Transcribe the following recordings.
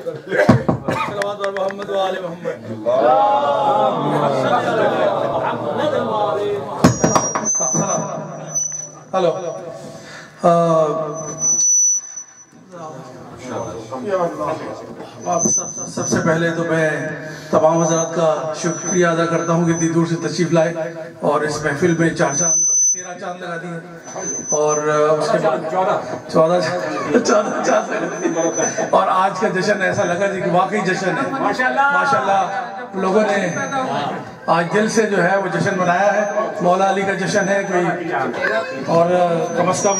صلوات بر محمد و آل محمد. ہلو سب سے پہلے تو میں تمام حضرات کا شکریہ ادا کرتا ہوں کہ اتنی دور سے تشریف لائے اور اس محفل میں 4 چاند بلکہ 13 چاند لگا دیے اور اس کے بعد 14 چاند اور آج کا جشن ایسا لگا جی کہ واقعی جشن ہے. ماشاءاللہ لوگوں نے آج دل سے جو ہے وہ جشن منایا ہے. مولا علی کا جشن ہے کوئی اور کم از کم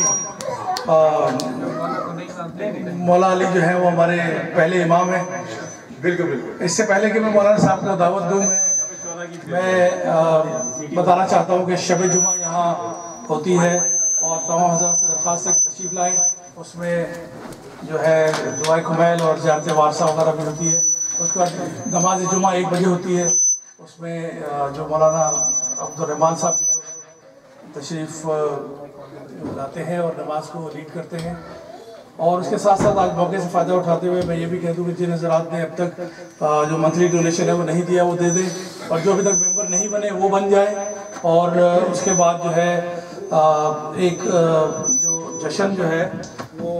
مولا علی جو ہے وہ ہمارے پہلے امام ہیں. بالکل اس سے پہلے کہ میں مولانا صاحب کو دعوت دوں میں بتانا چاہتا ہوں کہ شب جمعہ یہاں ہوتی ہے اور تمام حضرات سے درخواست سے تشریف لائیں. اس میں جو ہے دعائے کمیل اور زیارت وارثہ وغیرہ بھی ہوتی ہے. اس کے بعد نماز جمعہ 1 بجے ہوتی ہے. اس میں جو مولانا عبدالرحمن صاحب تشریف لاتے ہیں اور نماز کو لیڈ کرتے ہیں. اور اس کے ساتھ ساتھ آج موقع سے فائدہ اٹھاتے ہوئے میں یہ بھی کہہ دوں کہ جن حضرات نے اب تک جو منتھلی ڈونیشن ہے وہ نہیں دیا وہ دے دیں اور جو ابھی تک ممبر نہیں بنے وہ بن جائیں. اور اس کے بعد جو ہے ایک جو جشن جو ہے وہ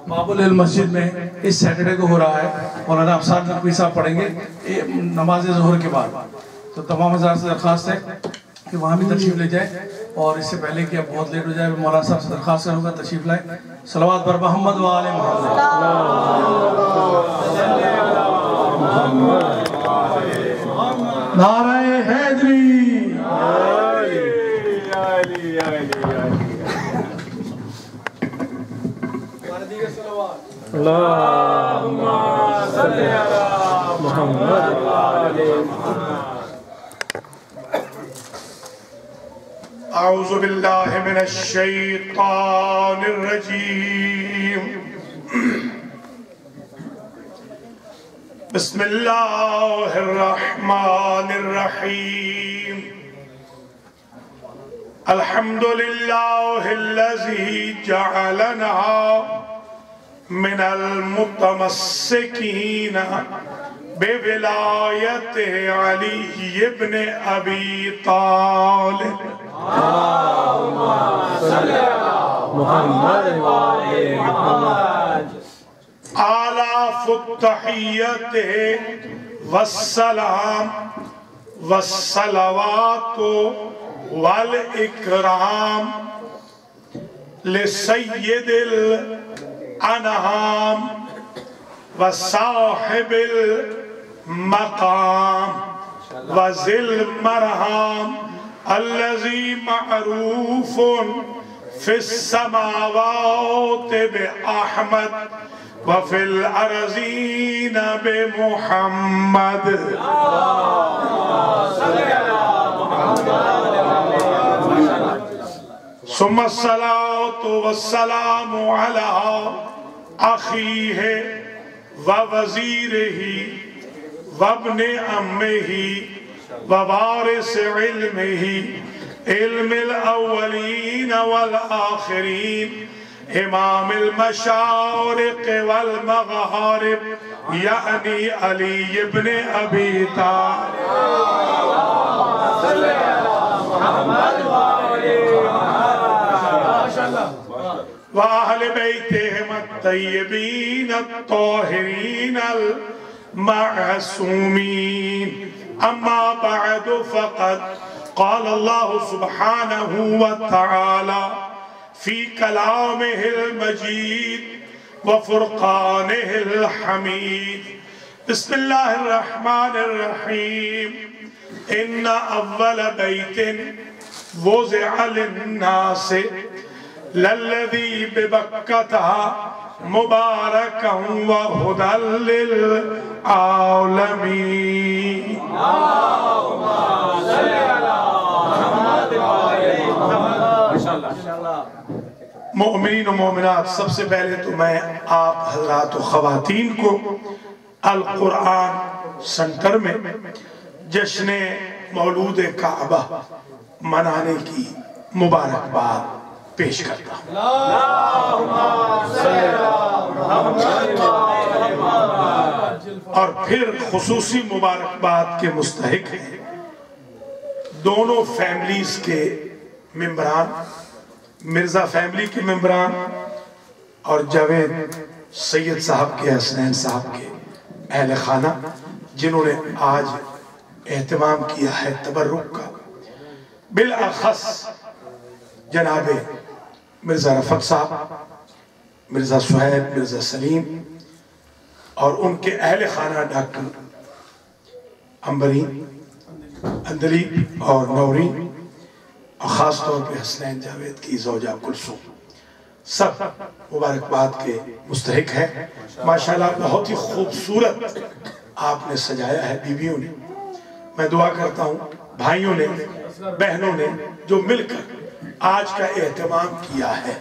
باب العلم مسجد میں اس سیٹرڈے کو ہو رہا ہے. مولانا افسر نقوی صاحب پڑھیں گے نماز ظہر کے بعد. تو تمام حضرات سے درخواست ہے کہ وہاں بھی تشریف لے جائیں اور اس سے پہلے کہ اب بہت لیٹ ہو جائے میں مولانا صاحب سے درخواست کروں گا تشریف لائیں. صلوات بر محمد و آل محمد. نعرہ حیدری. اللہم صلی علی محمد و آل محمد. اعوذ باللہ من الشیطان الرجیم. بسم اللہ الرحمن الرحیم. الحمد للہ الذی جعلنا من المتمسکین بولایت علی ابن ابی طالب. اللہم صلی علی محمد و آل محمد. آلاف التحیت والسلام والصلوات والاکرام لسید الانعام وصاحب المقام وذی المرحام الذی معروف فی السماوات بأحمد وفی الارضین بمحمد. ثم الصلاة والسلام علی اخیہ ووزیرہ وابن عمہ ووارث علمہ علم الاولین والآخرین امام المشارق والمغارب یعنی علی ابن ابی طالب. صلی اللہ محمد وآل بیتہم الطیبین الطاہرین المعصومین. اما بعد فقد قال اللہ سبحانہ وتعالی فی کلامہ المجید وفرقانہ الحمید. بسم اللہ الرحمن الرحیم. ان اول بیت وضع للناس للذی ببکتہ مبارکا وہدى للعالمین. اللہم صلی علی محمد و آل محمد. مومنین و مومنات، سب سے پہلے تو میں آپ حضرات و خواتین کو القرآن سنٹر میں جشن مولود کعبہ منانے کی مبارکباد پیش کرتا ہوں۔ اور پھر خصوصی مبارکباد کے مستحق ہیں دونوں فیملیز کے ممبران، مرزا فیملی کے ممبران اور جاوید سید صاحب کے، حسنین صاحب کے اہل خانہ، جنہوں نے آج اہتمام کیا ہے تبرک کا، بالاخص جناب مرزا رفت صاحب، مرزا سہیل، مرزا سلیم اور ان کے اہل خانہ ڈاکٹر امبری، اندلی اور نوری، اور خاص طور پہ حسنین جاوید کی زوجہ کلثوم، سب مبارکباد کے مستحق ہیں۔ ماشاءاللہ بہت ہی خوبصورت آپ نے سجایا ہے بیویوں نے۔ میں دعا کرتا ہوں بھائیوں نے، بہنوں نے جو مل کر آج کا اہتمام کیا ہے،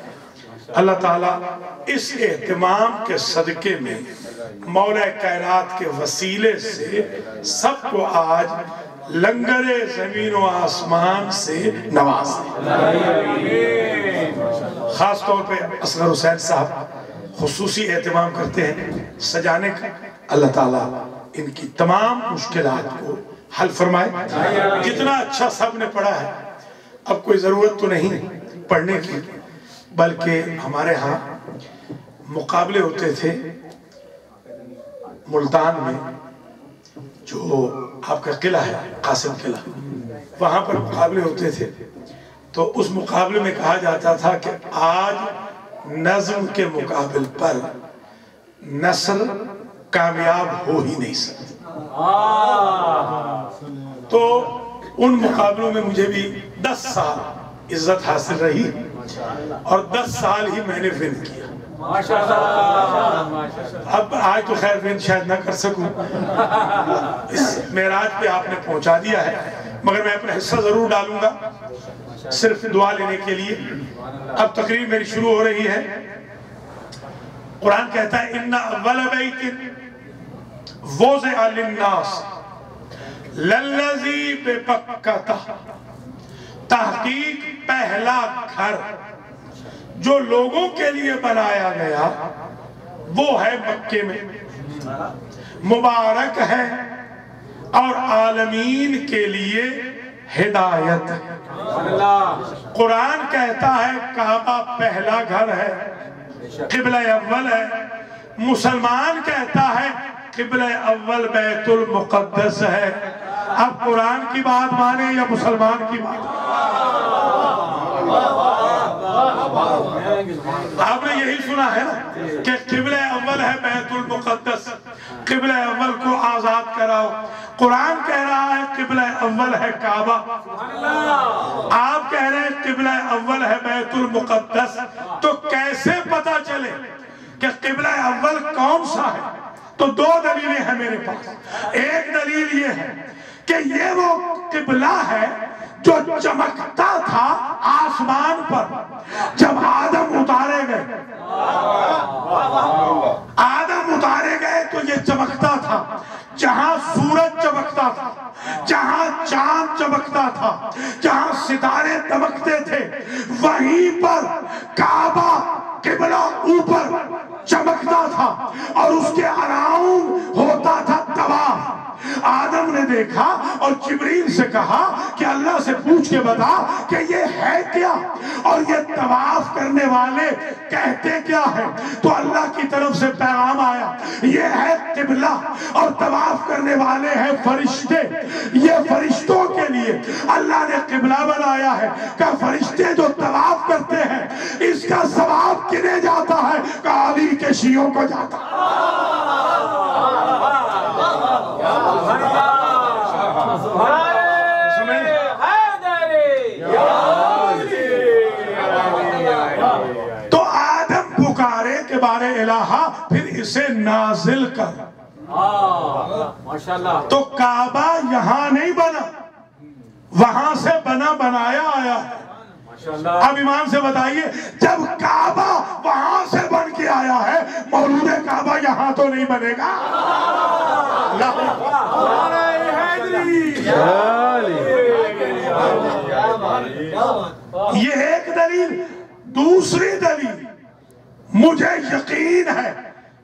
اللہ تعالیٰ اس اہتمام کے صدقے میں مولا کائنات کے وسیلے سے سب کو آج لنگر زمین و آسمان سے نواز دے۔ خاص طور پہ اصغر حسین صاحب خصوصی اہتمام کرتے ہیں سجانے کا، اللہ تعالیٰ ان کی تمام مشکلات کو حل فرمائے۔ جتنا اچھا سب نے پڑھا ہے، اب کوئی ضرورت تو نہیں پڑھنے کی، بلکہ ہمارے ہاں مقابلے ہوتے تھے ملتان میں، جو آپ کا قلعہ ہے قاسم قلعہ، وہاں پر مقابلے ہوتے تھے، تو اس مقابلے میں کہا جاتا تھا کہ آج نظم کے مقابل پر نثر کامیاب ہو ہی نہیں سکتی۔ تو ان مقابلوں میں مجھے بھی 10 سال عزت حاصل رہی اور 10 سال ہی میں نے ون کیا۔ اب آج تو خیر ون شاید نہ کر سکوں، اس معراج پہ آپ نے پہنچا دیا ہے، مگر میں اپنا حصہ ضرور ڈالوں گا صرف دعا لینے کے لیے۔ اب تقریر میری شروع ہو رہی ہے۔ قرآن کہتا ہے اِنَّ أَوَّلَ بَيْتٍ وُضِعَ لِلنَّاسِ لَلَّذِي بِبَكَّةَ، تحقیق پہلا گھر جو لوگوں کے لیے بنایا گیا وہ ہے مکے میں، مبارک ہے اور عالمین کے لیے ہدایت۔ قرآن کہتا ہے کعبہ پہلا گھر ہے، قبلہ اول ہے۔ مسلمان کہتا ہے قبلہ اول بیت المقدس ہے۔ اب قرآن کی بات مانے یا مسلمان کی بات؟ آپ نے یہی سنا ہے نا کہ قبلہ اول ہے بیت المقدس، قبلہ اول کو آزاد کراؤ۔ قرآن کہہ رہا ہے قبلہ اول ہے کعبہ، آپ کہہ رہے ہیں قبلہ اول ہے بیت المقدس۔ تو کیسے پتا چلے کہ قبلہ اول کون سا ہے؟ تو 2 دلیلیں ہیں میرے پاس۔ ایک دلیل یہ ہے کہ یہ وہ قبلہ ہے جو چمکتا تھا آسمان پر جب آدم اتارے گئے۔ آدم اتارے گئے تو یہ چمکتا تھا، جہاں سورج چمکتا تھا، جہاں چاند چمکتا تھا، جہاں ستارے چمکتے تھے، وہیں پر کعبہ قبلہ اوپر چمکتا تھا اور اس کے اراؤنڈ ہوتا تھا طواف۔ آدم نے دیکھا اور جبریل سے کہا کہ اللہ سے پوچھ کے بتا کہ یہ ہے کیا، اور یہ طواف کرنے والے کہتے کیا ہے؟ تو اللہ کی طرف سے پیغام آیا، یہ ہے قبلہ اور طواف کرنے والے ہیں فرشتے۔ یہ فرشتوں کے لیے اللہ نے قبلہ بنایا ہے کہ فرشتے جو طواف کرتے ہیں اس کا ثواب کنہیں جاتا ہے؟ کہ علی کے شیعوں کو جاتا ہے۔ تو آدم پکارے کہ بارے الہا پھر اسے نازل کر۔ تو کعبہ یہاں نہیں بنا، وہاں سے بنا بنایا آیا ہے۔ اب ایمان سے بتائیے جب کعبہ وہاں سے بن کے آیا ہے، مولود کعبہ یہاں تو نہیں بنے گا۔ یہ ایک دلیل۔ دوسری دلیل مجھے یقین ہے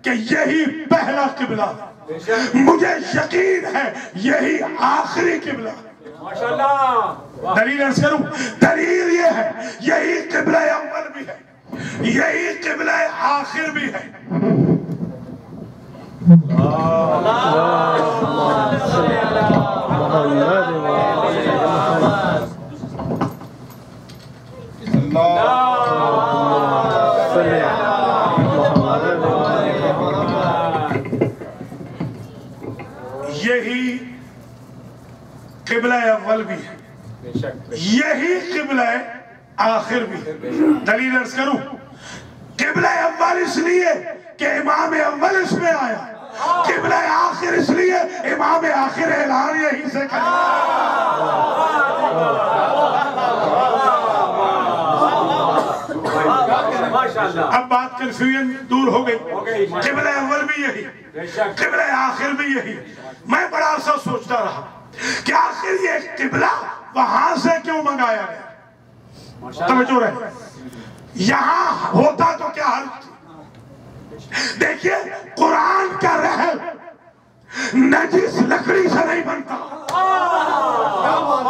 کہ یہی پہلا قبلہ، مجھے یقین ہے یہی آخری قبلہ۔ دلیل عرض کروں، دلیل یہ ہے یہی قبلہ اول بھی ہے، یہی قبلہ آخر بھی ہے۔ یہی قبلہ اول بھی ہے، یہی قبلہ آخر بھی ہے۔ دلیل عرض کروں، قبلہ اول اس لیے کہ امام اول اس میں آیا، قبلہ آخر اس لیے امام آخر اعلان یہی سے کرا۔ اب بات کنفیوژن دور ہو گئی، قبلہ اول بھی یہی، قبلہ آخر بھی یہی۔ میں بڑا عرصہ سوچتا رہا کہ آخر یہ قبلہ وہاں سے کیوں منگایا گیا؟ توجہ رہے، یہاں ہوتا تو کیا حل تھی؟ دیکھیے قرآن کا رحل نجس لکڑی سے نہیں بنتا،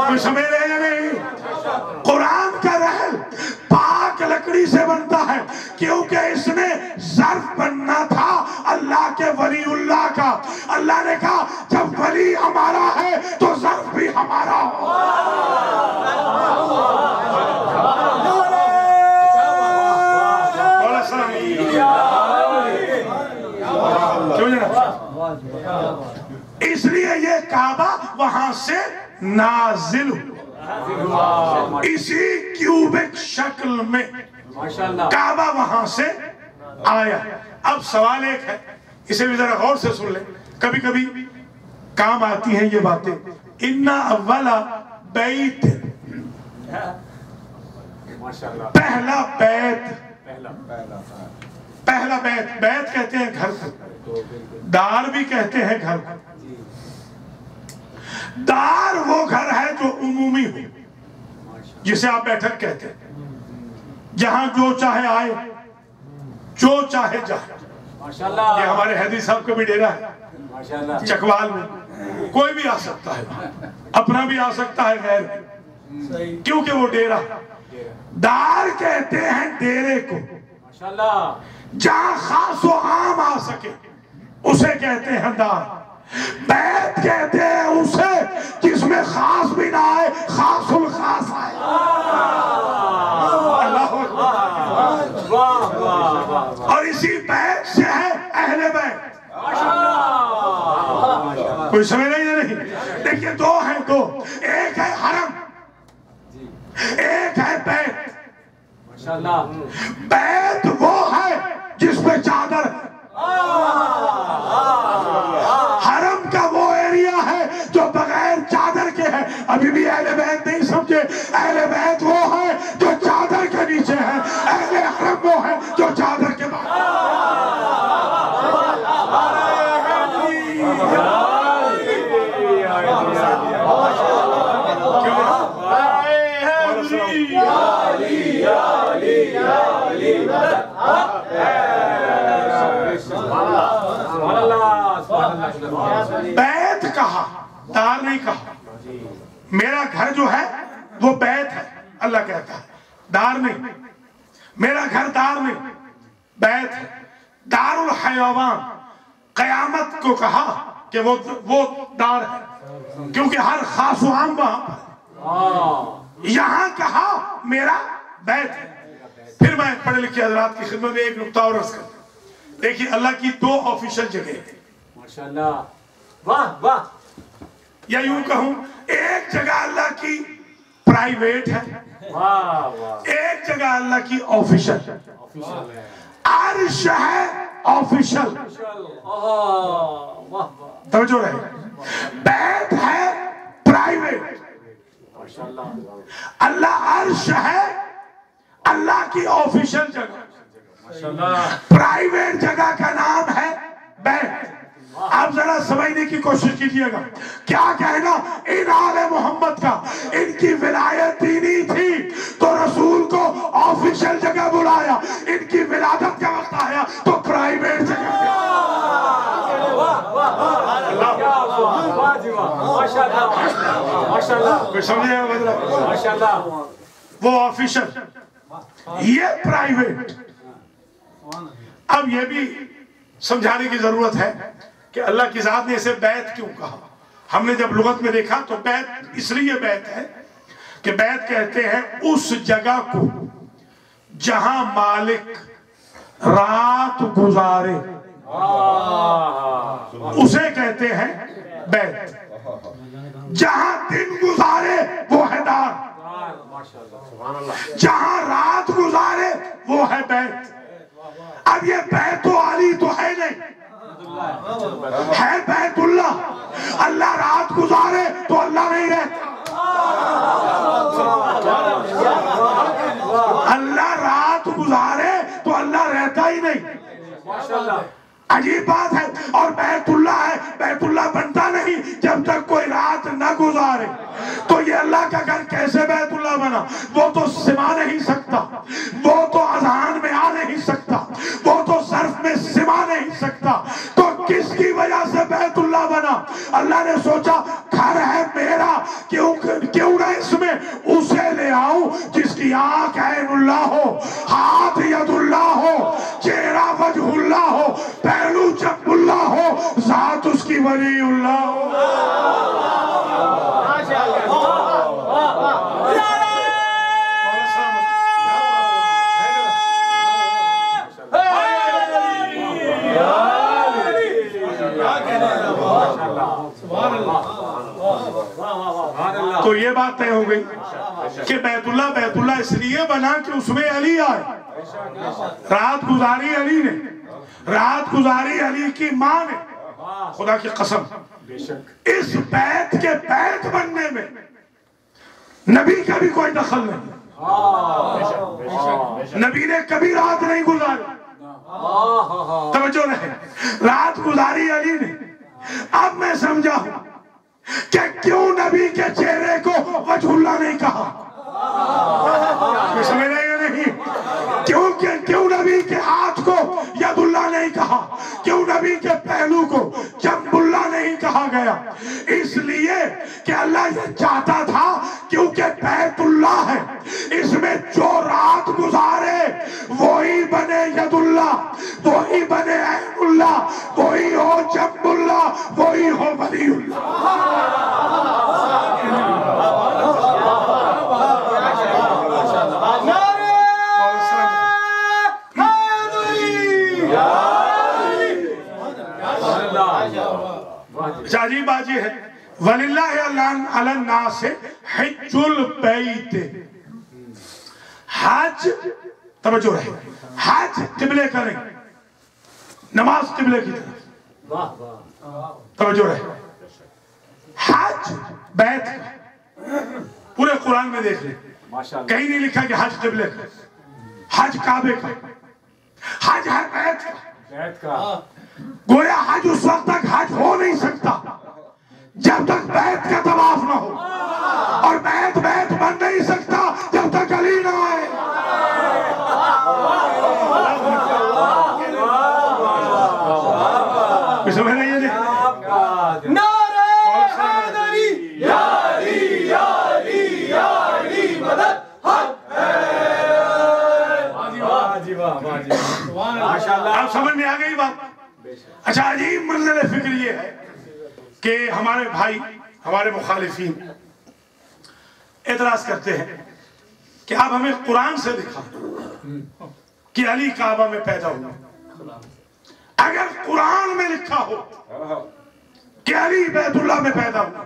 کوئی سمجھ رہے ہیں نہیں؟ قرآن کا رحل پاک لکڑی سے بنتا ہے، کیونکہ اس میں ظرف بننا تھا اللہ کے ولی اللہ کا۔ اللہ نے کہا جب ولی ہمارا ہے تو ظرف بھی ہمارا ہو۔ اس لیے یہ کعبہ وہاں سے نازل ہوا، اسی کیوبک شکل میں کعبہ وہاں سے آیا۔ اب سوال ایک ہے، اسے بھی ذرا غور سے سن لیں، کبھی کبھی کام آتی ہیں یہ باتیں۔ اِنَّا أَوَّلَ بَيْتٍ، پہلا بیت، پہلا بیت، بیت کہتے ہیں گھر کو، دار بھی کہتے ہیں گھر کو۔ دار وہ گھر ہے جو عمومی ہو، جسے آپ بیٹھک کہتے ہیں، جہاں جو چاہے آئے، جو چاہے جائے۔ یہ ہمارے حیدری صاحب کا بھی ڈیرا ہے چکوال میں، کوئی بھی آ سکتا ہے، اپنا بھی آ سکتا ہے غیر، کیونکہ وہ ڈیرا۔ دار کہتے ہیں ڈیرے کو، جہاں خاص و عام آ سکے اسے کہتے ہیں دار۔ بیت کہتے ہیں اسے جس میں خاص بھی نہ آئے، خاص الخاص آئے۔ اور اسی بیت سے ہے اہل بیت۔ کوئی سمجھ نہیں ہے نہیں؟ دیکھیے دو ہیں، دو، ایک ہے حرم، ایک ہے بیت۔ بیت وہ ہے جس پہ چادر ہے، حرم کا وہ ایریا ہے جو بغیر چادر کے ہے۔ ابھی بھی اہل بیت نہیں سمجھے، اہل بیت وہ ہے جو چادر کے نیچے ہے، اہل حرم وہ ہے جو چادر کے بعد۔ بیت کہا، دار نہیں کہا۔ میرا گھر جو ہے وہ بیت ہے، اللہ کہتا ہے، دار نہیں۔ میرا گھر دار نہیں، بیت ہے۔ دار الحیوان قیامت کو کہا کہ وہ دار ہے، کیونکہ ہر خاص و عام وہاں پر۔ یہاں کہا میرا بیت ہے۔ پھر میں پڑھے لکھے حضرات کی خدمت میں ایک نقطہ اور عرض کرتا ہوں۔ دیکھیے اللہ کی دو آفیشل جگہ ہیں، ماشاءاللہ، واہ واہ، یا یوں کہوں ایک جگہ اللہ کی پرائیویٹ ہے، ایک جگہ اللہ کی آفیشل۔ عرش ہے آفیشل، توجہ رہے، بیت ہے پرائیویٹ۔ اللہ عرش ہے اللہ کی آفیشل جگہ، پرائیویٹ جگہ کا نام ہے بیت۔ آپ ذرا سمجھنے کی کوشش کیجئے گا، کیا کہنا ان آل محمد کا، ان کی ولایت دینی تھی تو رسول کو آفیشل جگہ بلایا، ان کی ولادت کا وقت آیا تو پرائیویٹ جگہ وہ آفیشل، یہ پرائیویٹ۔ اب یہ بھی سمجھانے کی ضرورت ہے کہ اللہ کی ذات نے اسے بیعت کیوں کہا۔ ہم نے جب لغت میں دیکھا تو بیعت اس لیے بیعت ہے کہ بیعت کہتے ہیں اس جگہ کو جہاں مالک رات گزارے، اسے کہتے ہیں بیعت۔ جہاں دن گزارے وہ ہے دار، جہاں رات گزارے وہ ہے بیت۔ اب یہ بیت علی تو ہے نہیں، ہے بیت اللہ۔ اللہ رات گزارے تو اللہ نہیں رہتا، اللہ رات گزارے تو اللہ رہتا ہی نہیں۔ عجیب بات ہے۔ اور بیت اللہ ہے، بیت اللہ بنتا نہیں جب تک کوئی رات نہ گزارے۔ تو یہ اللہ کا گھر کیسے بیت اللہ بنا؟ وہ تو سما نہیں سکتا، وہ تو اذان میں آ نہیں سکتا، وہ تو ظرف میں سما نہیں سکتا، تو کس کی وجہ سے بیت اللہ بنا؟ اللہ نے سوچا گھر ہے میرا، کیوں نہ اس میں اسے لے آؤں جس کی آنکھ عین اللہ ہو، ہاتھ ید اللہ ہو، چہرہ وجہ اللہ ہو، پہلو جنب اللہ ہو، ذات اس کی ولی اللہ ہو۔ تو یہ بات طے ہو گئی کہ بیت اللہ اس لیے بنا کہ اس میں علی آئے۔ رات گزاری علی نے، رات گزاری علی کی ماں نے۔ خدا کی قسم اس بیت کے بیت بننے میں نبی کا بھی کوئی دخل نہیں، نبی نے کبھی رات نہیں گزاری۔ توجہ رہے، رات گزاری علی نے۔ اب میں سمجھا ہوں کہ کیوں نبی کے چہرے کو وجہ اللہ نہیں کہا۔ سمجھ رہے ہیں نہیں؟ کیوں نبی کے ہاتھ کو ید اللہ نہیں کہا؟ کیوں نبی کے پہلو کو جنب اللہ نہیں کہا گیا؟ اس لیے کہ اللہ یہ چاہتا تھا کیونکہ بیت اللہ ہے، اس میں جو رات گزارے وہی بنے ید اللہ، وہی بنے عین اللہ، وہی ہو جنب اللہ، وہی ہو ولی اللہ۔ عجیب بات یہ ہے، وَلِلَّهِ عَلَى النَّاسِ حِجُّ الْبَيْتِ۔ حج، توجہ رہے، حج قبلے کا نہیں، نماز قبلے کی طرف، توجہ رہے۔ حج بیت کا، پورے قرآن میں دیکھ لیں کہیں نہیں لکھا کہ حج قبلے کا، حج کعبے کا، حج ہے بیت کا۔ گویا حج اس وقت تک حج ہو نہیں سکتا جب تک بیت کا طواف نہ ہو، اور بیت بن نہیں سکتا جب تک علی نہ آئے۔ سمجھ رہے ہیں؟ نعرہ حیدری یا علی یا علی یا علی مدد حق ہے۔ آپ سمجھ میں آ گئی بات؟ اچھا، عجیب منظر فکر یہ ہے کہ ہمارے بھائی، ہمارے مخالفین اعتراض کرتے ہیں کہ آپ ہمیں قرآن سے دکھا کہ علی کعبہ میں پیدا ہوا۔ اگر قرآن میں لکھا ہو کہ علی بیت اللہ میں پیدا ہوا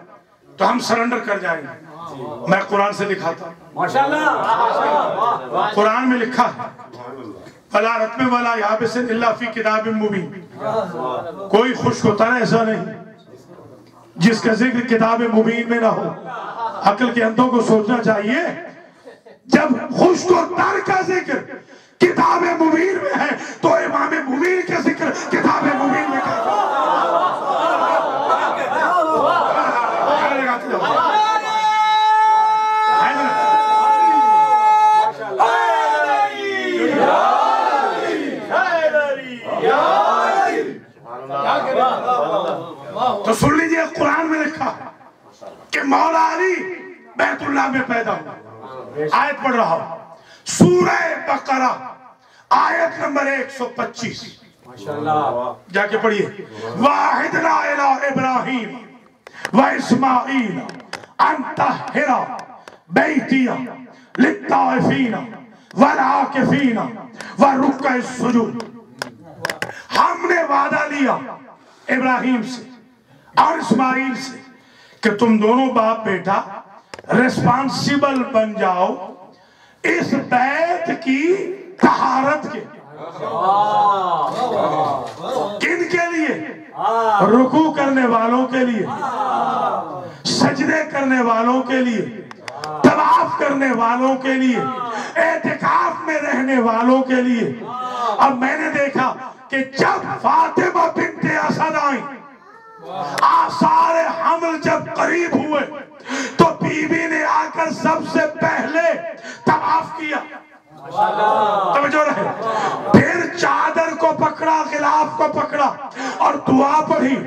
تو ہم سرنڈر کر جائیں گے۔ میں قرآن سے دکھاتا ہوں، قرآن میں لکھا ہے فَلَا رَتْمٍ وَلَا يَابِسٍ إِلَّا فِي كِتَابٍ مُبِينٍ۔ کوئی خشک و تر ایسا نہیں جس کا ذکر کتاب مبین میں نہ ہو۔ عقل کے اندھوں کو سوچنا چاہیے، جب خشک و تر کا ذکر کتاب مبین میں ہے تو امام مبین کا ذکر کتاب مبین میں ہے۔ تو سن لیجئے قرآن میں لکھا کہ مولا علی بیت اللہ میں پیدا ہوا. آیت پڑھ رہا ہوں سورہ بقرہ آیت نمبر 125. جا کے پڑھیے. واحدنا الی ابراہیم و اسماعیل ان طہر بیتی للطائفین والعاکفین ورکع السجود. ہم نے وعدہ لیا ابراہیم سے اور اسماعیل سے کہ تم دونوں باپ بیٹا ریسپانسیبل بن جاؤ اس بیت کی طہارت کے. کن کے لیے؟ رکوع کرنے والوں کے لیے، سجدے کرنے والوں کے لیے، طواف کرنے والوں کے لیے، اعتکاف میں رہنے والوں کے لیے. اب میں نے دیکھا کہ جب فاطمہ بنت اسد آئیں، آثار حمل جب قریب ہوئے تو بی بی نے آ کر سب سے پہلے طواف کیا. توجہ رہے. پھر چادر کو پکڑا، غلاف کو پکڑا اور دعا پڑھی.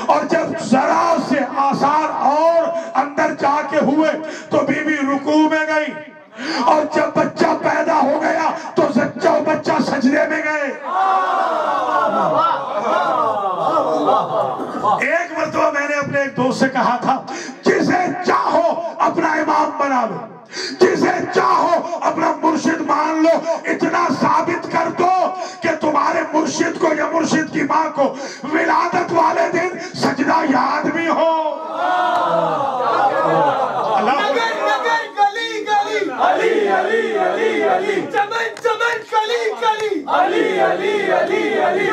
اور جب ذرا سے آثار اور اندر جا کے ہوئے تو بی بی رکوع میں گئی. اور جب بچہ پیدا ہو گیا تو بچہ سجدے میں گئے. ایک مرتبہ میں نے اپنے ایک دوست سے کہا تھا جسے چاہو اپنا امام بنا لو، جسے چاہو اپنا مرشد مان لو، اتنا ثابت کر دو کہ تمہارے مرشد کو یا مرشد کی ماں کو ولادت والے دن سجدہ یاد بھی ہو. علی علی علی علی چمن چمن کلی کلی علی علی علی علی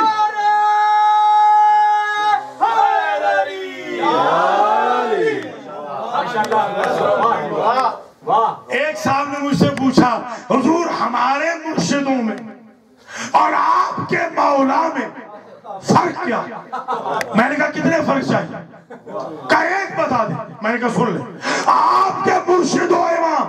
ایک صاحب نے مجھ سے پوچھا حضور ہمارے مرشدوں میں اور آپ کے مولا میں فرق کیا؟ میں نے کہا کتنے فرق چاہیے؟ کہا ایک بتا دیں. میں نے کہا سن لیں. آپ کے مرشد و امام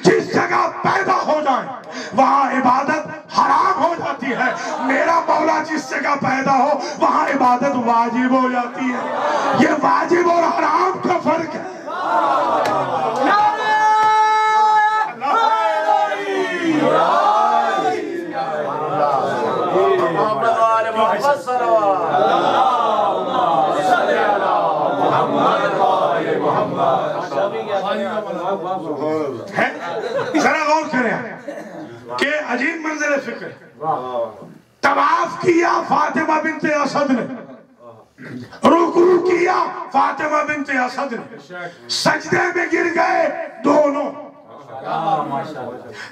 جس جگہ پیدا ہو جائیں وہاں عبادت حرام ہو جاتی ہے. میرا مولا جس جگہ پیدا ہو وہاں عبادت واجب ہو جاتی ہے. یہ واجب اور حرام کا فرق ہے. ذرا غور کریں کہ عجیب منظر فکر. طواف کیا فاطمہ بنت اسد نے، رکوع کیا فاطمہ بنت اسد نے، سجدے میں گر گئے دونوں.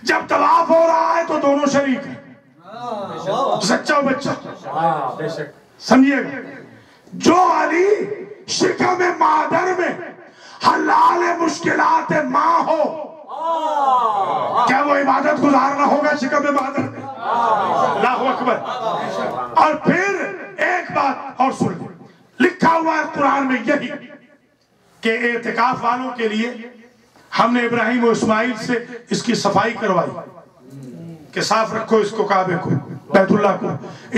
جب طواف ہو رہا ہے تو دونوں شریک ہیں، سچا بچہ. سمجھیے گا جو علی شکم مادر میں حلال مشکلات ماں ہو، کیا وہ عبادت گزارنا ہوگا شکم مادر میں؟ اللہ اکبر. اور پھر ایک بات اور سن لکھا ہوا ہے قرآن میں یہی کہ اعتکاف والوں کے لیے ہم نے ابراہیم و اسماعیل سے اس کی صفائی کروائی کہ صاف رکھو اس کو، کعبے کو، بیت اللہ کو،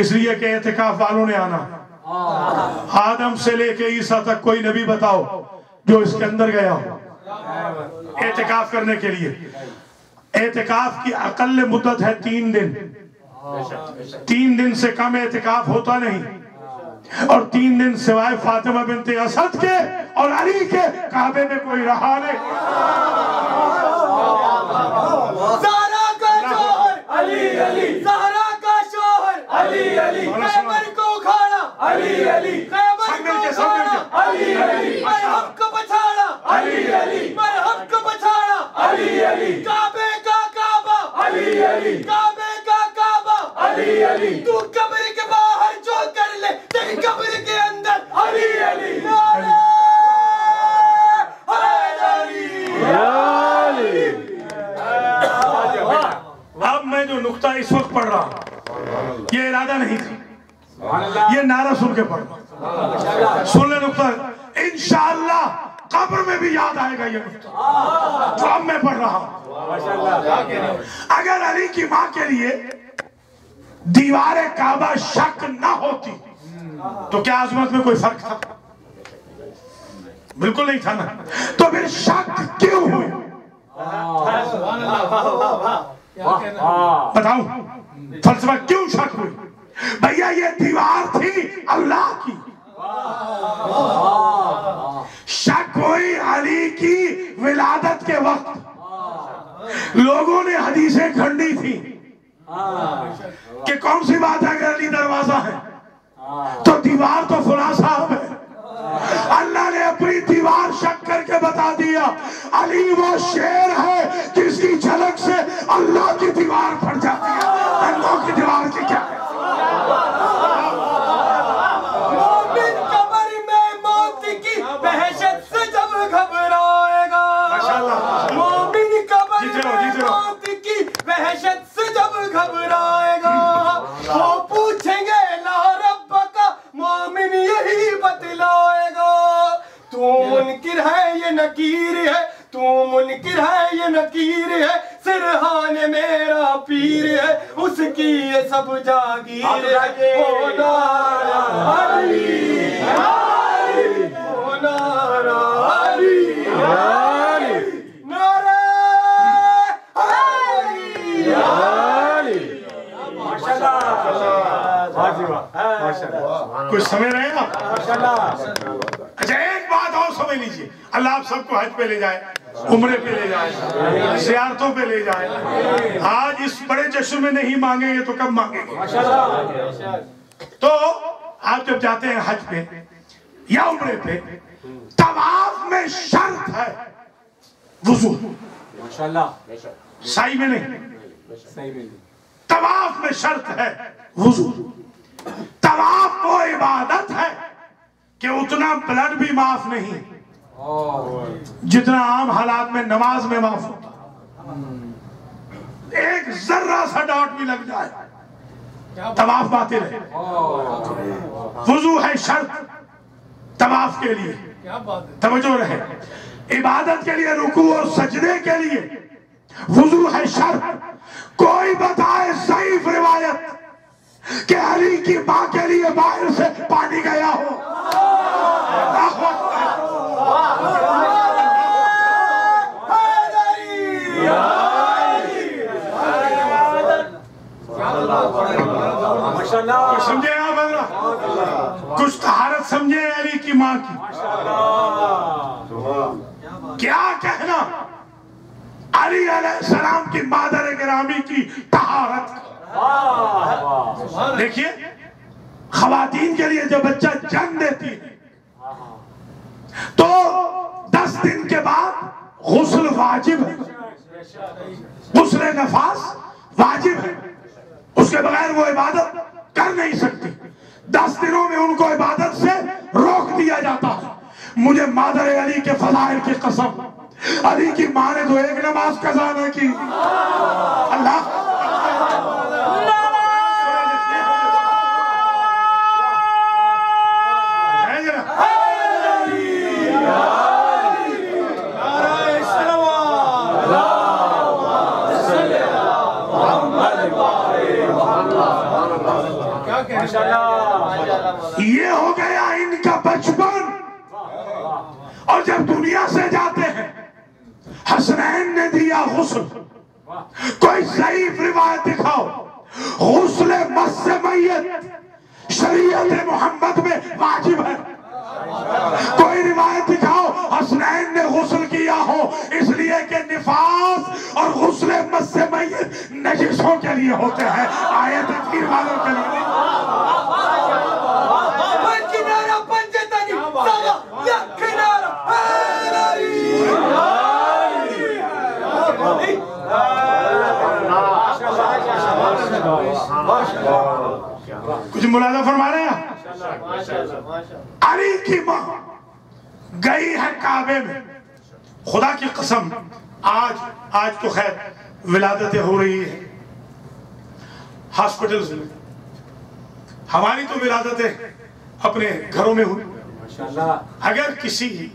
اس لیے کہ اعتکاف والوں نے آنا. آدم سے لے کے عیسیٰ تک کوئی نبی بتاؤ جو اس کے اندر گیا ہو اعتکاف کرنے کے لیے. اعتکاف کی اقل مدت ہے 3 دن. 3 دن سے کم اعتکاف ہوتا نہیں. اور 3 دن سوائے فاطمہ بنت اسد کے اور علی کے کعبے میں کوئی رہا نہیں. زہرا کا شوہر علی علی، زہرا کا شوہر علی علی، خیبر کو اکھاڑا علی علی، خیبر کو اکھاڑا علی علی، مرہم کو بچھاڑا علی علی، مرہم کو بچھاڑا علی علی، کعبے کا کعبہ علی علی، کعبے کا کعبہ علی علی، تو قبر کے باہر جو کر لے تیری قبر کے اندر علی علی. نعرہ حیدری. اب میں جو نقطہ اس وقت پڑھ رہا ہوں یہ ارادہ نہیں تھا، یہ نعرہ سن کے پڑھ رہا. سن لے نقطہ، انشاءاللہ قبر میں بھی یاد آئے گا یہ نقطہ جو اب میں پڑھ رہا ہوں. اگر علی کی ماں کے لیے دیوار کعبہ شک نہ ہوتی تو کیا عظمت میں کوئی فرق تھا؟ بالکل نہیں تھا نا. تو پھر شک کیوں ہوئی؟ بتاؤں فلسفہ کیوں شک ہوئی؟ بھیا یہ دیوار تھی اللہ کی. شک ہوئی علی کی ولادت کے وقت. لوگوں نے حدیثیں کھنڈی تھی کہ کون سی بات ہے اگر علی دروازہ ہے تو دیوار تو فلاں صاحب ہے. اللہ نے اپنی دیوار شک کر کے بتا دیا علی وہ شیر ہے جس کی جھلک سے اللہ کی دیوار پھٹ جاتی ہے. اللہ کی دیوار کی کیا ہے؟ مومن قبر میں موت کی وحشت سے جب گھبرائے گا. مومن قبر میں موت کی وحشت سے جب گھبرائے گا وہ پوچھیں گے لا رب کا مومن یہی بتلائے گا. تو منکر ہے یہ نکیر ہے تو منکر ہے یہ نکیر ہے سرحان میرا پیر ہے اس کی یہ سب جاگیر ہے. او نعرہ علی او نعرہ علی نعرہ علی. کچھ سمجھ رہے ہیں آپ؟ اچھا ایک بات اور سمجھ لیجئے. اللہ آپ سب کو حج پہ لے جائے, عمرے پہ لے جائے, زیارتوں پہ لے جائے. آج اس بڑے جشن میں نہیں مانگیں گے تو کب مانگیں گے؟ تو آپ جب جاتے ہیں حج پہ یا عمرے پہ, طواف میں شرط ہے وضو. سائی میں نہیں, طواف میں شرط ہے وضو. طواف وہ عبادت ہے کہ اتنا بلڈ بھی معاف نہیں جتنا عام حالات میں نماز میں معاف ہوتا. ایک ذرہ سا ڈاٹ بھی لگ جائے طواف باطل ہے. وضو ہے شرط طواف کے لیے. توجہ رہے, عبادت کے لیے رکوع اور سجدے کے لیے وضو ہے شرط. کوئی بتائے ضعیف روایت کہ علی کی ماں کے لیے باہر سے پانی گیا ہو. سمجھے آپ حضرات؟ کچھ طہارت سمجھے علی کی ماں کی. کیا کہنا علی علیہ السلام کی مادر گرامی کی طہارت. دیکھیے خواتین کے لیے جب بچہ جنم دیتی ہے تو 10 دن کے بعد غسل واجب ہے, غسل نفاس واجب ہے. اس کے بغیر وہ عبادت کر نہیں سکتی. 10 دنوں میں ان کو عبادت سے روک دیا جاتا ہے. مجھے مادر علی کے فضائل کی قسم, علی کی ماں نے تو ایک نماز قضا نہ کی. اللہ یہ ہو گیا ان کا بچپن. اور جب دنیا سے جاتے ہیں حسنین نے دیا غسل. کوئی ضعیف روایت دکھاؤ غسل مس میت شریعت محمد میں واجب ہے. کوئی روایت دکھاؤ حسنین نے غسل کیا ہو اس لیے کہ نفاس اور غسل مس میت نجسوں کے لیے ہوتے ہیں, آیت تکفیر والوں کے لیے. کچھ ملاحظہ فرما رہے ہیں؟ علی کی ماں گئی ہے کعبے میں. خدا کی قسم آج تو خیر ولادتیں ہو رہی ہیں ہاسپٹلز میں. ہماری تو ولادتیں اپنے گھروں میں ہوئی. اگر کسی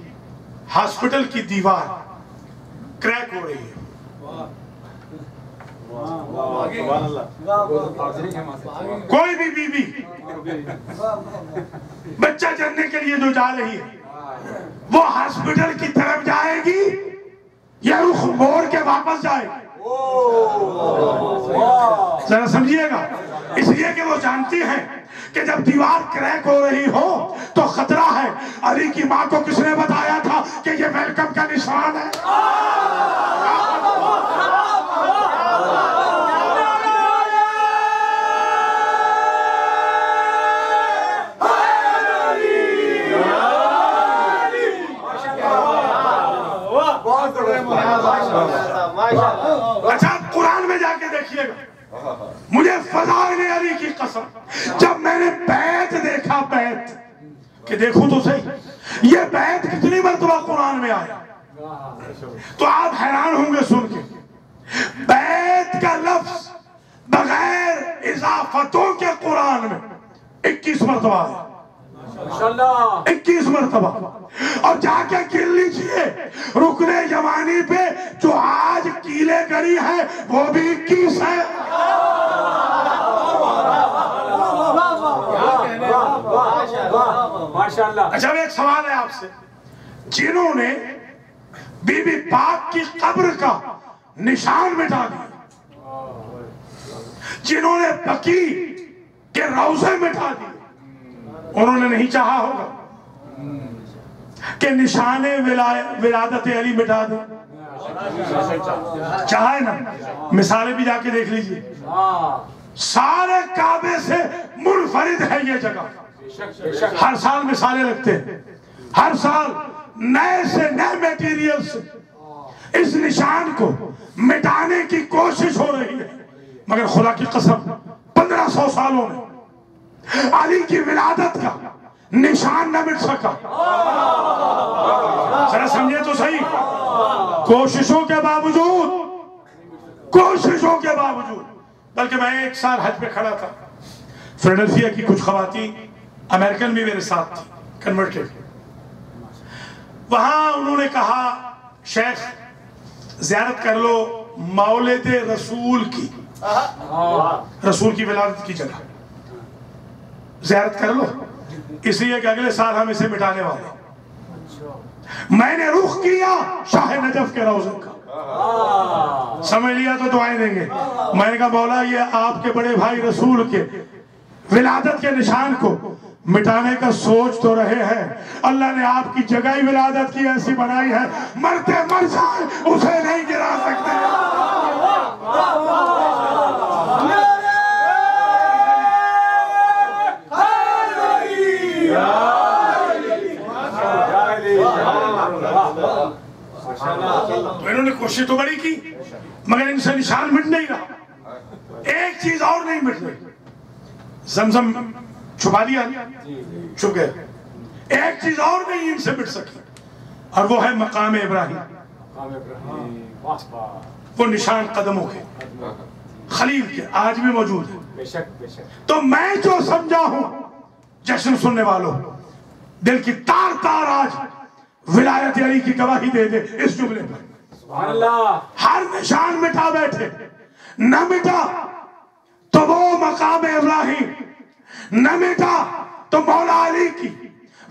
ہاسپٹل کی دیوار کریک ہو رہی ہے, کوئی بھی بی بی بچہ جننے کے لیے جو جا رہی ہے وہ ہاسپٹل کی طرف جائے گی یا رخ موڑ کے واپس جائے گی؟ ذرا سمجھیے گا، اس لیے کہ وہ جانتی ہیں کہ جب دیوار کریک ہو رہی ہو تو خطرہ ہے۔ علی کی ماں کو کس نے بتایا تھا کہ یہ ویلکم کا نشان ہے؟ اچھا قرآن میں جا کے دیکھیے گا، مجھے فضائل علی کی قسم جب میں نے بیعت دیکھا، بیعت کہ دیکھوں تو صحیح یہ بیعت کتنی مرتبہ قرآن میں آیا، تو آپ حیران ہوں گے سن کے۔ بیعت کا لفظ بغیر اضافتوں کے قرآن میں 21 مرتبہ آیا، 21 مرتبہ۔ اور جا کے گر لیجئے رکن یمانی پہ جو آج کیلے گری ہے وہ بھی 21 ہے۔ اچھا ایک سوال ہے آپ سے، جنہوں نے بی بی پاک کی قبر کا نشان مٹا دیا، جنہوں نے بقی کے روضے مٹا دیے، انہوں نے نہیں چاہا ہوگا کہ نشان ولادت علی مٹا دیں؟ چاہے نا؟ مثالیں بھی جا کے دیکھ لیجئے، سارے کعبے سے منفرد ہے یہ جگہ، ہر سال مثالیں لگتے ہیں، ہر سال نئے سے نئے میٹیریل سے اس نشان کو مٹانے کی کوشش ہو رہی ہے، مگر خدا کی قسم 1500 سالوں میں علی کی ولادت کا نشان نہ مٹ سکا۔ ذرا سمجھے تو صحیح، کوششوں کے باوجود، بلکہ میں ایک سال حج پہ کھڑا تھا، فیلڈلفیا کی کچھ خواتین امریکن بھی میرے ساتھ تھی، کنورٹڈ، وہاں انہوں نے کہا شیخ زیارت کر لو مولد رسول کی، رسول کی ولادت کی جگہ زیارت کر لو، اس لیے کہ اگلے سال ہم اسے مٹانے والے۔ میں نے رخ کیا شاہ نجف کے روضے کا، سمجھ لیا تو دعائیں دیں گے۔ میں نے کہا مولا یہ آپ کے بڑے بھائی رسول کے ولادت کے نشان کو مٹانے کا سوچ تو رہے ہیں، اللہ نے آپ کی جگہ ہی ولادت کی ایسی بنائی ہے، مرتے مر جائے اسے نہیں گرا سکتے۔ تو انہوں نے کوشش تو بڑی کی مگر ان سے نشان مٹ نہیں رہا۔ ایک چیز اور نہیں مٹ رہی، زمزم چھپا دیا، چھپ گئے، ایک چیز اور نہیں ان سے مٹ سکی، اور وہ ہے مقام ابراہیم، وہ نشان قدموں کے، خلیل کے، آج بھی موجود ہے۔ تو میں جو سمجھا ہوں جشن سننے والوں، دل کی تار تار آج ولایت علی کی گواہی دے دے اس جملے پر۔ ہر نشان مٹا بیٹھے، نہ مٹا تو وہ مقام ابراہیم، نہ مٹا تو مولا علی کی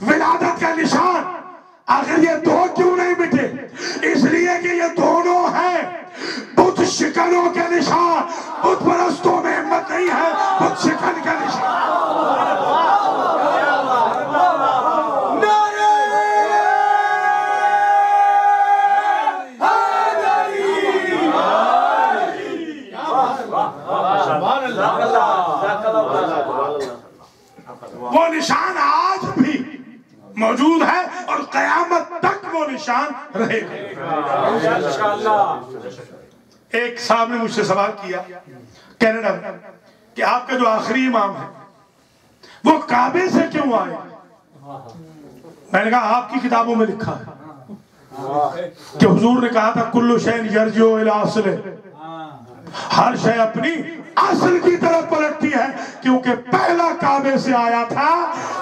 ولادت کا نشان۔ آخر یہ دو کیوں نہیں مٹے؟ اس لیے کہ یہ دونوں ہیں بت شکنوں کے نشان۔ بت پرستوں میں ہمت نہیں ہے بت شکن کا نشان۔ وہ نشان آج بھی موجود ہے اور قیامت تک وہ نشان رہے گا۔ ایک صاحب نے مجھ سے سوال کیا کینیڈا میں کہ آپ کا جو آخری امام ہے وہ کعبے سے کیوں آئے؟ میں نے کہا آپ کی کتابوں میں لکھا ہے کہ حضور نے کہا تھا کل شیء یرجع الی اصلہ، ہر شے اپنی اصل کی طرف پلٹتی ہے، کیونکہ پہلا کعبے سے آیا تھا،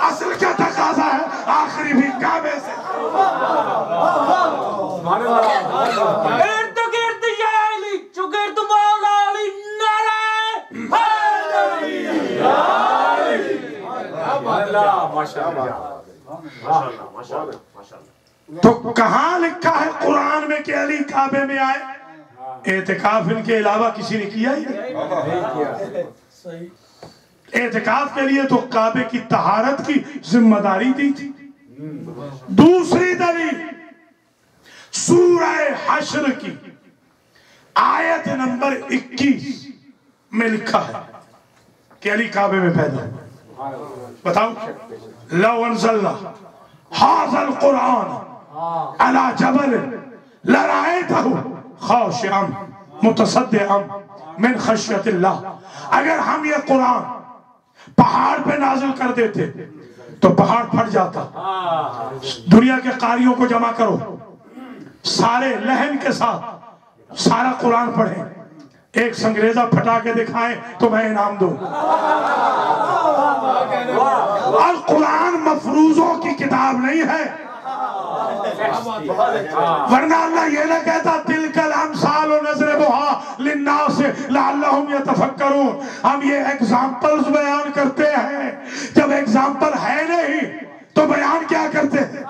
اصل کا تقاضا ہے آخری بھی کعبے سے۔ ارد گرد یا علی چگرد مولا علی نعرہ حیدری یا علی۔ ماشاءاللہ ماشاءاللہ ماشاءاللہ۔ تو کہاں لکھا ہے قرآن میں کہ علی کعبے میں آئے؟ اعتکاف ان کے علاوہ کسی نے کیا ہی نہیں۔ اعتکاف کے لیے تو کعبے کی طہارت کی ذمہ داری دی تھی۔ دوسری دلیل سورہ حشر کی آیت نمبر 21 میں لکھا ہے کہ علی کعبے میں پیدا ہوا۔ بتاؤ، لو انزلنا ھذا القرآن علی جبل لرأیتہ خاشعا متصدعا من خشیت اللہ، اگر ہم یہ قرآن پہاڑ پہ نازل کر دیتے تو پہاڑ پھٹ جاتا۔ دنیا کے قاریوں کو جمع کرو، سارے لہن کے ساتھ سارا قرآن پڑھیں، ایک سنگریزہ پھٹا کے دکھائیں تو میں انعام دوں۔ اور قرآن مفروضوں کی کتاب نہیں ہے، ورنہ اللہ یہ نہ کہتا تلک الامثال نضربها للناس لعلهم يتفکرون۔ ہم یہ ایگزامپلز بیان کرتے ہیں، جب ایگزامپل ہے نہیں تو بیان کیا کرتے ہیں؟